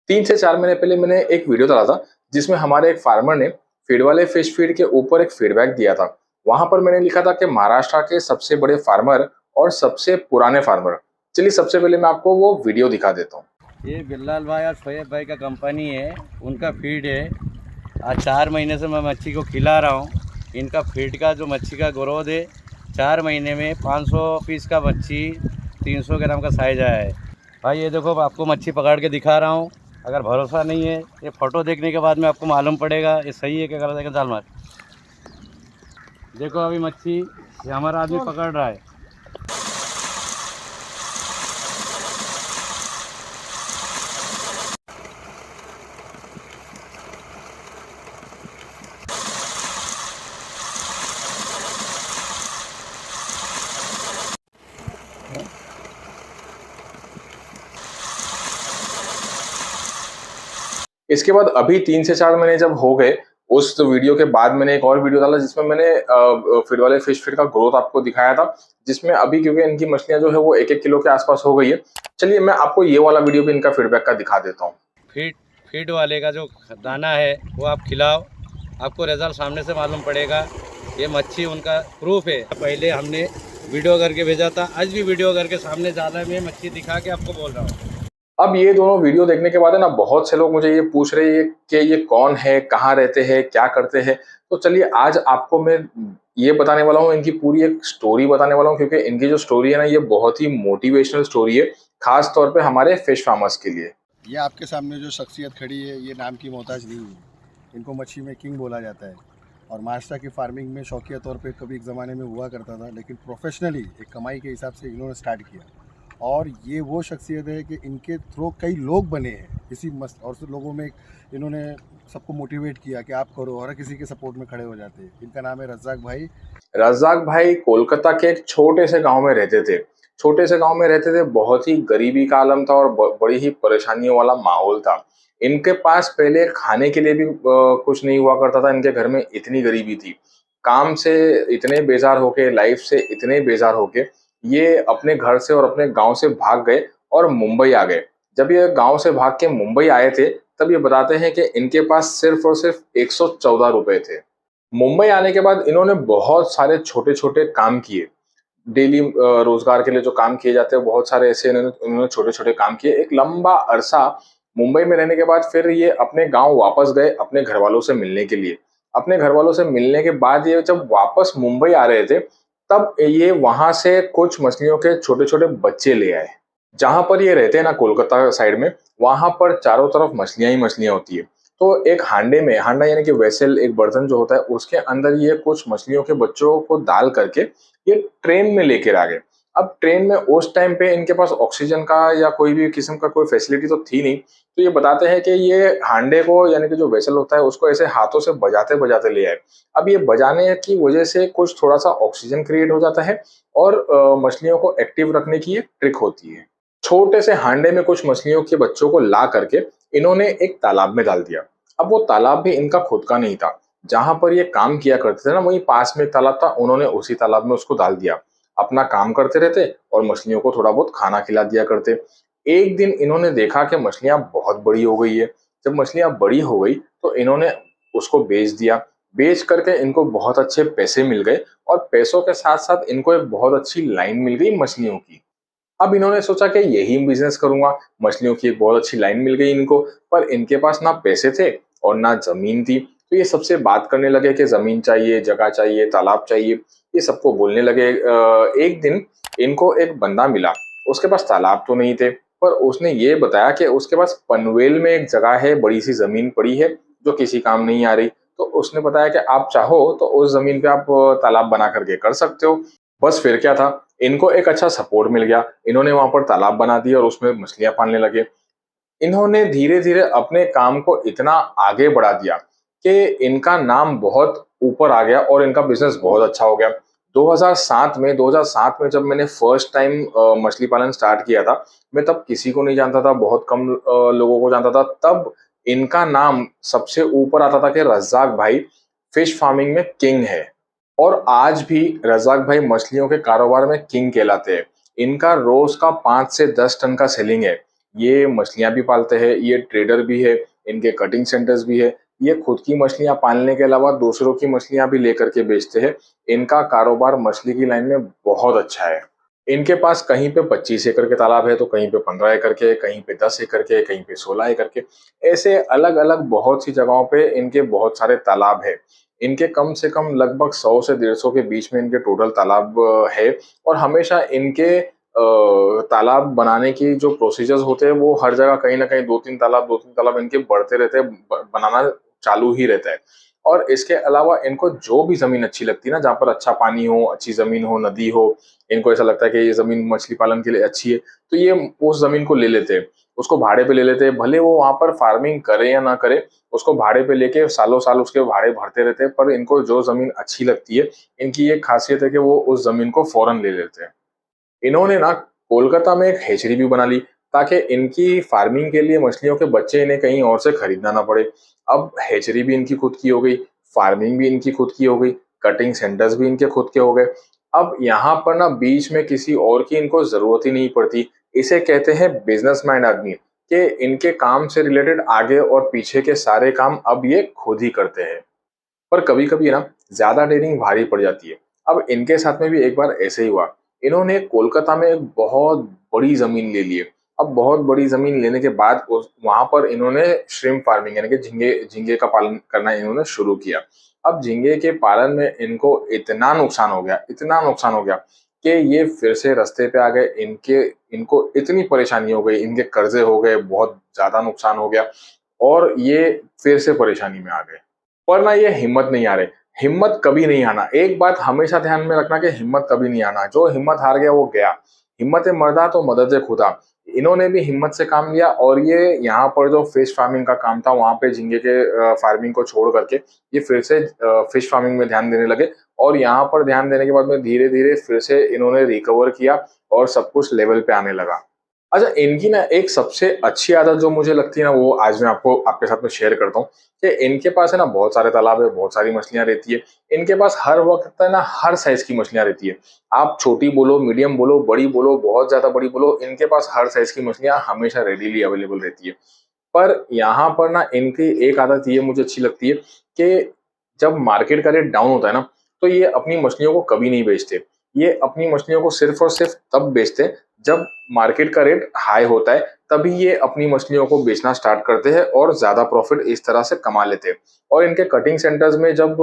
3 से 4 महीने पहले मैंने एक वीडियो डाला था जिसमें हमारे एक फार्मर ने फीड वाले फिश फीड के ऊपर एक फीडबैक दिया था। वहां पर मैंने लिखा था कि महाराष्ट्र के सबसे बड़े फार्मर और सबसे पुराने फार्मर। चलिए सबसे पहले मैं आपको वो वीडियो दिखा देता हूँ। ये बिल्लाल भाई और शोएब भाई का कंपनी है, उनका फीड है। आज 4 महीने से मैं मच्छी को खिला रहा हूँ। इनका फीड का जो मच्छी का ग्रोथ है, 4 महीने में 500 पीस का मच्छी 300 ग्राम का साइज आया है। भाई ये देखो, आपको मच्छी पकड़ के दिखा रहा हूँ। अगर भरोसा नहीं है, ये फ़ोटो देखने के बाद में आपको मालूम पड़ेगा ये सही है क्या गलत है। कि जाल मार देखो, अभी मच्छी ये हमारा आदमी पकड़ रहा है। इसके बाद अभी 3 से 4 महीने जब हो गए, उस वीडियो के बाद मैंने एक और वीडियो डाला जिसमें मैंने फीड वाले फिश फीड का ग्रोथ आपको दिखाया था, जिसमें अभी क्योंकि इनकी मछलियां जो है वो 1-1 किलो के आसपास हो गई है। चलिए मैं आपको ये वाला वीडियो भी इनका फीडबैक का दिखा देता हूँ। फीड फीड वाले का जो दाना है वो आप खिलाओ, आपको रिजल्ट सामने से मालूम पड़ेगा। ये मच्छी उनका प्रूफ है। पहले हमने वीडियो करके भेजा था, आज भी वीडियो करके सामने ज़्यादा में मच्छी दिखा के आपको बोल रहा हूँ। अब ये दोनों वीडियो देखने के बाद है ना, बहुत से लोग मुझे ये पूछ रहे हैं कि ये कौन है, कहाँ रहते हैं, क्या करते हैं। तो चलिए आज आपको मैं ये बताने वाला हूँ, इनकी पूरी एक स्टोरी बताने वाला हूँ, क्योंकि इनकी जो स्टोरी है ना, ये बहुत ही मोटिवेशनल स्टोरी है, खास तौर पे हमारे फिश फार्मर्स के लिए। ये आपके सामने जो शख्सियत खड़ी है, ये नाम की मोहताज नहीं है। इनको मच्छी में किंग बोला जाता है और महाराष्ट्र की फार्मिंग में शौकिया तौर पे कभी एक ज़माने में हुआ करता था, लेकिन प्रोफेशनली एक कमाई के हिसाब से इन्होंने स्टार्ट किया। और ये वो शख्सियत है कि इनके थ्रू कई लोग बने हैं इसी मस्त, और लोगों में इन्होंने सबको मोटिवेट किया कि आप करो, और किसी के सपोर्ट में खड़े हो जाते हैं। इनका नाम है रज़ाक भाई। रज़ाक भाई कोलकाता के एक छोटे से गांव में रहते थे। छोटे से गांव में रहते थे, बहुत ही गरीबी का आलम था और बड़ी ही परेशानियों वाला माहौल था। इनके पास पहले खाने के लिए भी कुछ नहीं हुआ करता था। इनके घर में इतनी गरीबी थी, काम से इतने बेजार होके, लाइफ से इतने बेजार होके ये अपने घर से और अपने गांव से भाग गए और मुंबई आ गए। जब ये गांव से भाग के मुंबई आए थे, तब ये बताते हैं कि इनके पास सिर्फ और सिर्फ 114 रुपए थे। मुंबई आने के बाद इन्होंने बहुत सारे छोटे-छोटे काम किए। डेली रोजगार के लिए जो काम किए जाते हैं, बहुत सारे ऐसे इन्होंने इन्होंने छोटे-छोटे काम किए। एक लंबा अरसा मुंबई में रहने के बाद फिर ये अपने गाँव वापस गए अपने घरवालों से मिलने के लिए। अपने घरवालों से मिलने के बाद ये जब वापस मुंबई आ रहे थे, तब ये वहाँ से कुछ मछलियों के छोटे-छोटे बच्चे ले आए। जहाँ पर ये रहते हैं ना, कोलकाता साइड में, वहाँ पर चारों तरफ मछलियाँ ही मछलियाँ होती है। तो एक हांडे में, हांडा यानी कि वेसल, एक बर्तन जो होता है, उसके अंदर ये कुछ मछलियों के बच्चों को डाल करके ये ट्रेन में लेकर आ गए। अब ट्रेन में उस टाइम पे इनके पास ऑक्सीजन का या कोई भी किस्म का कोई फैसिलिटी तो थी नहीं। तो ये बताते हैं कि ये हांडे को, यानी कि जो वेसल होता है, उसको ऐसे हाथों से बजाते-बजाते ले आए। अब ये बजाने की वजह से कुछ थोड़ा-सा ऑक्सीजन क्रिएट हो जाता है और मछलियों को एक्टिव रखने की एक ट्रिक होती है। छोटे से हांडे में कुछ मछलियों के बच्चों को ला करके इन्होंने एक तालाब में डाल दिया। अब वो तालाब भी इनका खुद का नहीं था। जहाँ पर ये काम किया करते थे ना, वहीं पास में एक तालाब था, उन्होंने उसी तालाब में उसको डाल दिया। अपना काम करते रहते और मछलियों को थोड़ा बहुत खाना खिला दिया करते। एक दिन इन्होंने देखा कि मछलियाँ बहुत बड़ी हो गई है। जब मछलियाँ बड़ी हो गई तो इन्होंने उसको बेच दिया। बेच करके इनको बहुत अच्छे पैसे मिल गए और पैसों के साथ-साथ इनको एक बहुत अच्छी लाइन मिल गई मछलियों की। अब इन्होंने सोचा कि यही बिजनेस करूंगा। मछलियों की एक बहुत अच्छी लाइन मिल गई इनको, पर इनके पास ना पैसे थे और ना जमीन थी। तो ये सबसे बात करने लगे कि जमीन चाहिए, जगह चाहिए, तालाब चाहिए। ये सबको बोलने लगे। एक दिन इनको एक बंदा मिला, उसके पास तालाब तो नहीं थे, पर उसने ये बताया कि उसके पास पनवेल में एक जगह है, बड़ी सी जमीन पड़ी है जो किसी काम नहीं आ रही। तो उसने बताया कि आप चाहो तो उस जमीन पे आप तालाब बना करके कर सकते हो। बस फिर क्या था, इनको एक अच्छा सपोर्ट मिल गया। इन्होंने वहाँ पर तालाब बना दिया और उसमें मछलियाँ पालने लगे। इन्होंने धीरे-धीरे अपने काम को इतना आगे बढ़ा दिया कि इनका नाम बहुत ऊपर आ गया और इनका बिज़नेस बहुत अच्छा हो गया। 2007 में जब मैंने फर्स्ट टाइम मछली पालन स्टार्ट किया था, मैं तब किसी को नहीं जानता था, बहुत कम लोगों को जानता था। तब इनका नाम सबसे ऊपर आता था कि रज़ाक भाई फिश फार्मिंग में किंग है। और आज भी रज़ाक भाई मछलियों के कारोबार में किंग कहलाते हैं। इनका रोज का 5 से 10 टन का सेलिंग है। ये मछलियाँ भी पालते हैं, ये ट्रेडर भी है, इनके कटिंग सेंटर्स भी है। ये खुद की मछलियाँ पालने के अलावा दूसरों की मछलियाँ भी लेकर के बेचते हैं। इनका कारोबार मछली की लाइन में बहुत अच्छा है। इनके पास कहीं पे 25 एकड़ के तालाब है, तो कहीं पे 15 एकड़ के, कहीं पे 10 एकड़ के, कहीं पे 16 एकड़ के। ऐसे अलग-अलग बहुत सी जगहों पे इनके बहुत सारे तालाब है। इनके कम से कम लगभग 100 से 150 के बीच में इनके टोटल तालाब है और हमेशा इनके तालाब बनाने की जो प्रोसीजर्स होते हैं वो हर जगह कहीं न कहीं 2-3 तालाब इनके बढ़ते रहते हैं, बनाना चालू ही रहता है। और इसके अलावा इनको जो भी ज़मीन अच्छी लगती है ना, जहाँ पर अच्छा पानी हो, अच्छी ज़मीन हो, नदी हो, इनको ऐसा लगता है कि ये ज़मीन मछली पालन के लिए अच्छी है, तो ये उस ज़मीन को ले लेते हैं। उसको भाड़े पे ले लेते हैं, भले वो वहाँ पर फार्मिंग करे या ना करे, उसको भाड़े पे लेके सालों-साल उसके भाड़े भरते रहते हैं, पर इनको जो ज़मीन अच्छी लगती है, इनकी ये खासियत है कि वो उस ज़मीन को फ़ौरन ले लेते हैं। इन्होंने ना कोलकाता में एक हैचरी भी बना ली ताकि इनकी फार्मिंग के लिए मछलियों के बच्चे इन्हें कहीं और से खरीदना ना पड़े। अब हैचरी भी इनकी खुद की हो गई, फार्मिंग भी इनकी खुद की हो गई, कटिंग सेंटर्स भी इनके खुद के हो गए। अब यहाँ पर ना बीच में किसी और की इनको ज़रूरत ही नहीं पड़ती। इसे कहते हैं बिज़नेसमैन आदमी कि इनके काम से रिलेटेड आगे और पीछे के सारे काम अब ये खुद ही करते हैं। पर कभी-कभी ना ज़्यादा डेयरिंग भारी पड़ जाती है। अब इनके साथ में भी एक बार ऐसे ही हुआ। इन्होंने कोलकाता में एक बहुत बड़ी ज़मीन ले ली है। अब बहुत बड़ी ज़मीन लेने के बाद उस वहाँ पर इन्होंने श्रिम्प फार्मिंग यानी कि झींगे झींगे का पालन करना इन्होंने शुरू किया। अब झींगे के पालन में इनको इतना नुकसान हो गया कि ये फिर से रास्ते पे आ गए। इनको इतनी परेशानी हो गई, इनके कर्ज़े हो गए, बहुत ज़्यादा नुकसान हो गया और ये फिर से परेशानी में आ गए। पर ना ये हिम्मत नहीं हारे। हिम्मत कभी नहीं हारना। एक बात हमेशा ध्यान में रखना कि हिम्मत कभी नहीं हारना। जो हिम्मत हार गया वो गया। हिम्मत मर्दा तो मदद खुदा। इन्होंने भी हिम्मत से काम लिया और ये यहाँ पर जो फिश फार्मिंग का काम था वहाँ पे झींगे के फार्मिंग को छोड़ करके ये फिर से फिश फार्मिंग में ध्यान देने लगे और यहाँ पर ध्यान देने के बाद में धीरे-धीरे फिर से इन्होंने रिकवर किया और सब कुछ लेवल पे आने लगा। अच्छा, इनकी ना एक सबसे अच्छी आदत जो मुझे लगती है ना वो आज मैं आपको आपके साथ में शेयर करता हूँ कि इनके पास है ना बहुत सारे तालाब है, बहुत सारी मछलियाँ रहती है। इनके पास हर वक़्त है ना हर साइज़ की मछलियाँ रहती है। आप छोटी बोलो, मीडियम बोलो, बड़ी बोलो, बहुत ज़्यादा बड़ी बोलो, इनके पास हर साइज़ की मछलियाँ हमेशा रेडीली अवेलेबल रहती है। पर यहाँ पर ना इनकी एक आदत ये मुझे अच्छी लगती है कि जब मार्केट का रेट डाउन होता है ना, तो ये अपनी मछलियों को कभी नहीं बेचते। ये अपनी मछलियों को सिर्फ़ और सिर्फ़ तब बेचते हैं जब मार्केट का रेट हाई होता है, तभी ये अपनी मछलियों को बेचना स्टार्ट करते हैं और ज़्यादा प्रॉफ़िट इस तरह से कमा लेते हैं। और इनके कटिंग सेंटर्स में जब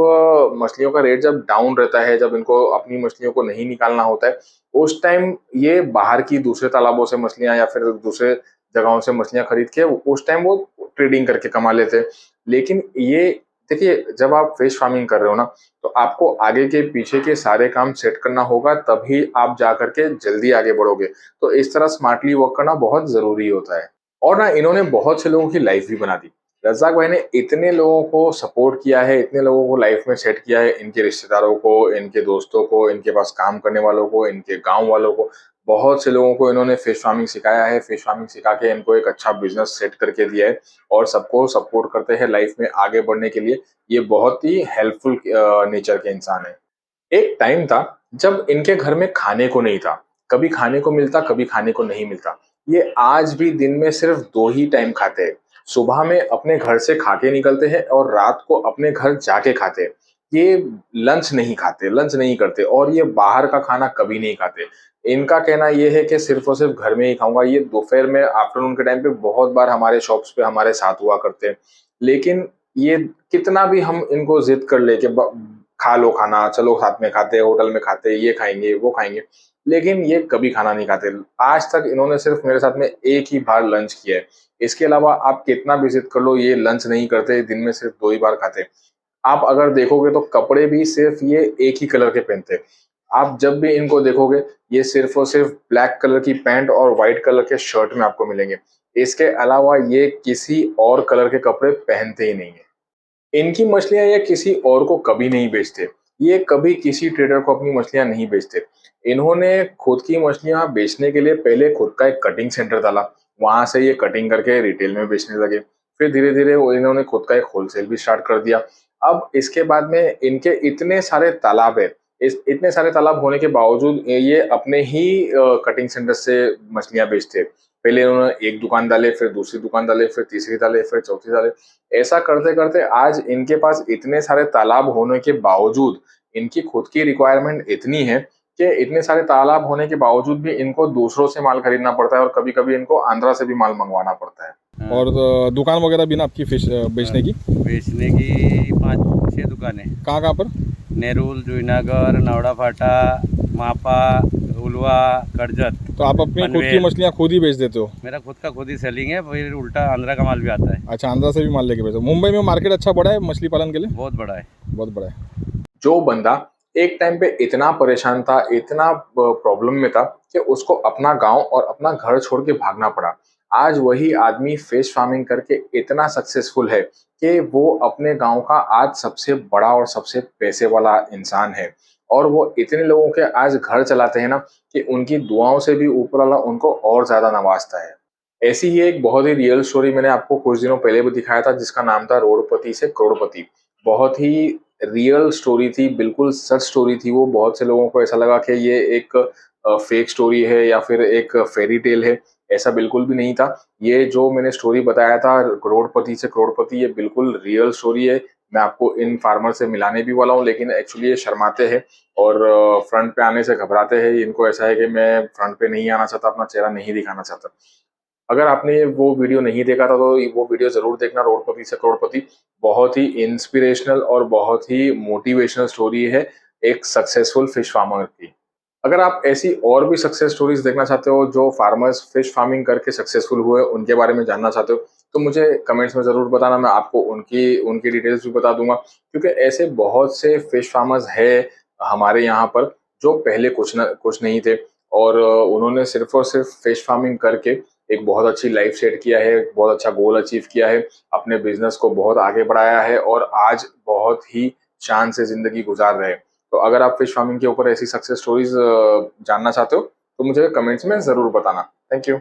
मछलियों का रेट जब डाउन रहता है, जब इनको अपनी मछलियों को नहीं निकालना होता है, उस टाइम ये बाहर की दूसरे तालाबों से मछलियाँ या फिर दूसरे जगहों से मछलियाँ खरीद के उस टाइम वो ट्रेडिंग करके कमा लेते हैं। लेकिन ये देखिए, जब आप फिश फार्मिंग कर रहे हो ना, तो आपको आगे के पीछे के सारे काम सेट करना होगा, तभी आप जा कर के जल्दी आगे बढ़ोगे। तो इस तरह स्मार्टली वर्क करना बहुत ज़रूरी होता है। और ना इन्होंने बहुत से लोगों की लाइफ़ भी बना दी। रज़्ज़ाक भाई ने इतने लोगों को सपोर्ट किया है, इतने लोगों को लाइफ़ में सेट किया है, इनके रिश्तेदारों को, इनके दोस्तों को, इनके पास काम करने वालों को, इनके गाँव वालों को, बहुत से लोगों को इन्होंने फिश फार्मिंग सिखाया है। फिश फार्मिंग सिखा के इनको एक अच्छा बिज़नेस सेट करके दिया है और सबको सपोर्ट करते हैं लाइफ़ में आगे बढ़ने के लिए। ये बहुत ही हेल्पफुल नेचर के इंसान हैं। एक टाइम था जब इनके घर में खाने को नहीं था। कभी खाने को मिलता, कभी खाने को नहीं मिलता। ये आज भी दिन में सिर्फ़ 2 ही टाइम खाते हैं। सुबह में अपने घर से खा के निकलते हैं और रात को अपने घर जाके खाते हैं। ये लंच नहीं खाते, लंच नहीं करते और ये बाहर का खाना कभी नहीं खाते। इनका कहना ये है कि सिर्फ़ और सिर्फ़ घर में ही खाऊँगा। ये दोपहर में आफ्टरनून के टाइम पे बहुत बार हमारे शॉप्स पे हमारे साथ हुआ करते हैं। लेकिन ये कितना भी हम इनको ज़िद कर ले कि ब खा लो खाना, चलो साथ में खाते हैं, होटल में खाते हैं, ये खाएँगे, वो खाएँगे, लेकिन ये कभी खाना नहीं खाते। आज तक इन्होंने सिर्फ़ मेरे साथ में एक ही बार लंच किया है। इसके अलावा आप कितना भी ज़िद कर लो, ये लंच नहीं करते, दिन में सिर्फ़ 2 ही बार खाते हैं। आप अगर देखोगे तो कपड़े भी सिर्फ़ ये एक ही कलर के पहनते हैं। आप जब भी इनको देखोगे, ये सिर्फ़ और सिर्फ़ ब्लैक कलर की पैंट और व्हाइट कलर के शर्ट में आपको मिलेंगे। इसके अलावा ये किसी और कलर के कपड़े पहनते ही नहीं हैं। इनकी मछलियाँ ये किसी और को कभी नहीं बेचते। ये कभी किसी ट्रेडर को अपनी मछलियाँ नहीं बेचते। इन्होंने खुद की मछलियाँ बेचने के लिए पहले खुद का एक कटिंग सेंटर डाला। वहाँ से ये कटिंग करके रिटेल में बेचने लगे। फिर धीरे-धीरे वो इन्होंने खुद का एक होलसेल भी स्टार्ट कर दिया। अब इसके बाद में इनके इतने सारे तालाब हैं। इस इतने सारे तालाब होने के बावजूद ये अपने ही कटिंग सेंटर से मछलियाँ बेचते हैं। पहले उन्होंने एक दुकान डाले, फिर दूसरी दुकान डाले, फिर तीसरी डाले, फिर चौथी डाले। ऐसा करते करते आज इनके पास इतने सारे तालाब होने के बावजूद इनकी खुद की रिक्वायरमेंट इतनी है कि इतने सारे तालाब होने के बावजूद भी इनको दूसरों से माल खरीदना पड़ता है और कभी कभी इनको आंध्रा से भी माल मंगवाना पड़ता है। हाँ, और दुकान वगैरह भी ना आपकी फिश बेचने की? बेचने की 5-6 दुकानें। कहाँ कहाँ पर? नेरुल, जुईनगर, नवड़ा फाटा, मापा, उलवा, करजत। तो आप अपनी खुद की पनवेल। मछलियाँ खुद ही बेच देते हो? मेरा खुद का खुद ही सेलिंग है, फिर उल्टा आंध्रा का माल भी आता है। अच्छा, आंध्रा से भी माल लेके बेचते हो। मुंबई में मार्केट अच्छा बड़ा है मछली पालन के लिए? बहुत बड़ा है। बहुत बड़ा है। जो बंदा एक टाइम पे इतना परेशान था, इतना प्रॉब्लम में था कि उसको अपना गांव और अपना घर छोड़ के भागना पड़ा, आज वही आदमी फिश फार्मिंग करके इतना सक्सेसफुल है कि वो अपने गांव का आज सबसे बड़ा और सबसे पैसे वाला इंसान है। और वो इतने लोगों के आज घर चलाते हैं ना कि उनकी दुआओं से भी ऊपर वाला उनको और ज्यादा नवाजता है। ऐसी ही एक बहुत ही रियल स्टोरी मैंने आपको कुछ दिनों पहले भी दिखाया था, जिसका नाम था रोडपति से करोड़पति। बहुत ही रियल स्टोरी थी, बिल्कुल सच स्टोरी थी वो। बहुत से लोगों को ऐसा लगा कि ये एक फेक स्टोरी है या फिर एक फेरी टेल है, ऐसा बिल्कुल भी नहीं था। ये जो मैंने स्टोरी बताया था करोड़पति से करोड़पति, ये बिल्कुल रियल स्टोरी है। मैं आपको इन फार्मर से मिलाने भी वाला हूँ, लेकिन एक्चुअली ये शर्माते हैं और फ्रंट पे आने से घबराते हैं। इनको ऐसा है कि मैं फ्रंट पे नहीं आना चाहता, अपना चेहरा नहीं दिखाना चाहता। अगर आपने वो वीडियो नहीं देखा था तो वो वीडियो ज़रूर देखना, रोडपति से करोड़पति। बहुत ही इंस्पिरेशनल और बहुत ही मोटिवेशनल स्टोरी है एक सक्सेसफुल फिश फार्मर की। अगर आप ऐसी और भी सक्सेस स्टोरीज देखना चाहते हो जो फार्मर्स फिश फार्मिंग करके सक्सेसफुल हुए, उनके बारे में जानना चाहते हो, तो मुझे कमेंट्स में ज़रूर बताना। मैं आपको उनकी उनकी डिटेल्स भी बता दूंगा, क्योंकि ऐसे बहुत से फिश फार्मर्स है हमारे यहाँ पर जो पहले कुछ नहीं थे और उन्होंने सिर्फ और सिर्फ फिश फार्मिंग करके एक बहुत अच्छी लाइफ सेट किया है, एक बहुत अच्छा गोल अचीव किया है, अपने बिजनेस को बहुत आगे बढ़ाया है और आज बहुत ही शान से ज़िंदगी गुजार रहे हैं। तो अगर आप फिश फार्मिंग के ऊपर ऐसी सक्सेस स्टोरीज जानना चाहते हो तो मुझे कमेंट्स में ज़रूर बताना। Thank you.